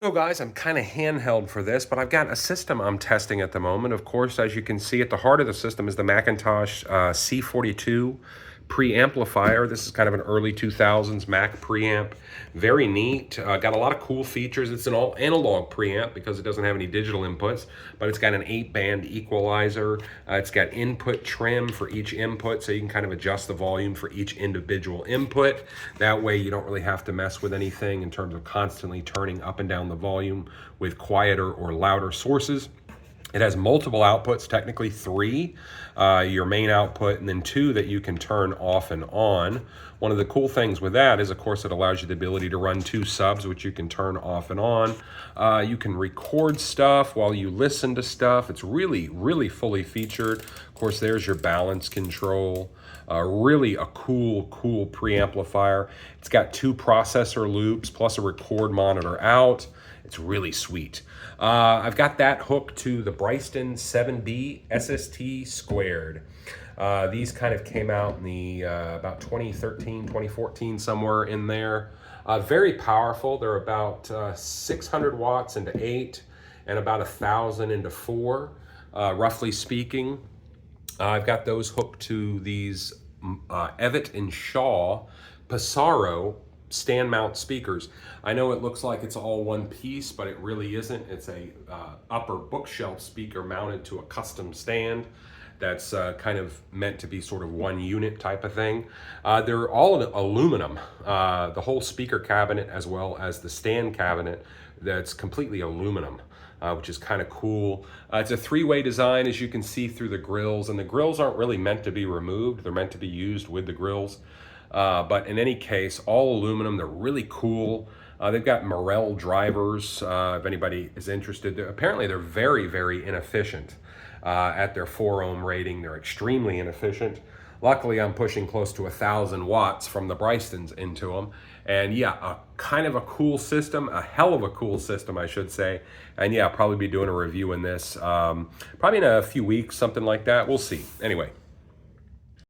So guys, I'm kind of handheld for this, but I've got a system I'm testing at the moment. Of course, as you can see, at the heart of the system is the Macintosh C42 preamplifier. This is kind of an early 2000s Mac preamp. Very neat. Got a lot of cool features. It's an all analog preamp because it doesn't have any digital inputs, but it's got an 8-band equalizer. It's got input trim for each input, so you can kind of adjust the volume for each individual input. That way you don't really have to mess with anything in terms of constantly turning up and down the volume with quieter or louder sources. It has multiple outputs, technically 3, your main output, and then 2 that you can turn off and on. One of the cool things with that is, of course, it allows you the ability to run 2 subs, which you can turn off and on. You can record stuff while you listen to stuff. It's really, really fully featured. Of course, there's your balance control. Really a cool preamplifier. It's got 2 processor loops plus a record monitor out. It's really sweet. I've got that hooked to the Bryston 7B SST Squared. These kind of came out in the about 2013, 2014, somewhere in there. Very powerful. They're about 600 watts into 8 and about 1,000 into 4, roughly speaking. I've got those hooked to these Evett and Shaw Passaro stand mount speakers. I know it looks like it's all one piece, but it really isn't. It's a upper bookshelf speaker mounted to a custom stand that's kind of meant to be sort of one unit type of thing. They're all aluminum. The whole speaker cabinet as well as the stand cabinet, that's completely aluminum. Which is kind of cool. It's a 3-way design, as you can see through the grills, and the grills aren't really meant to be removed. They're meant to be used with the grills. But in any case, all aluminum. They're really cool. They've got Morel drivers, if anybody is interested. Apparently, they're very, very inefficient at their 4 ohm rating. They're extremely inefficient. Luckily, I'm pushing close to 1,000 watts from the Brystons into them. And yeah, kind of a cool system, a hell of a cool system, I should say. And yeah, I'll probably be doing a review in this probably in a few weeks, something like that. We'll see. Anyway.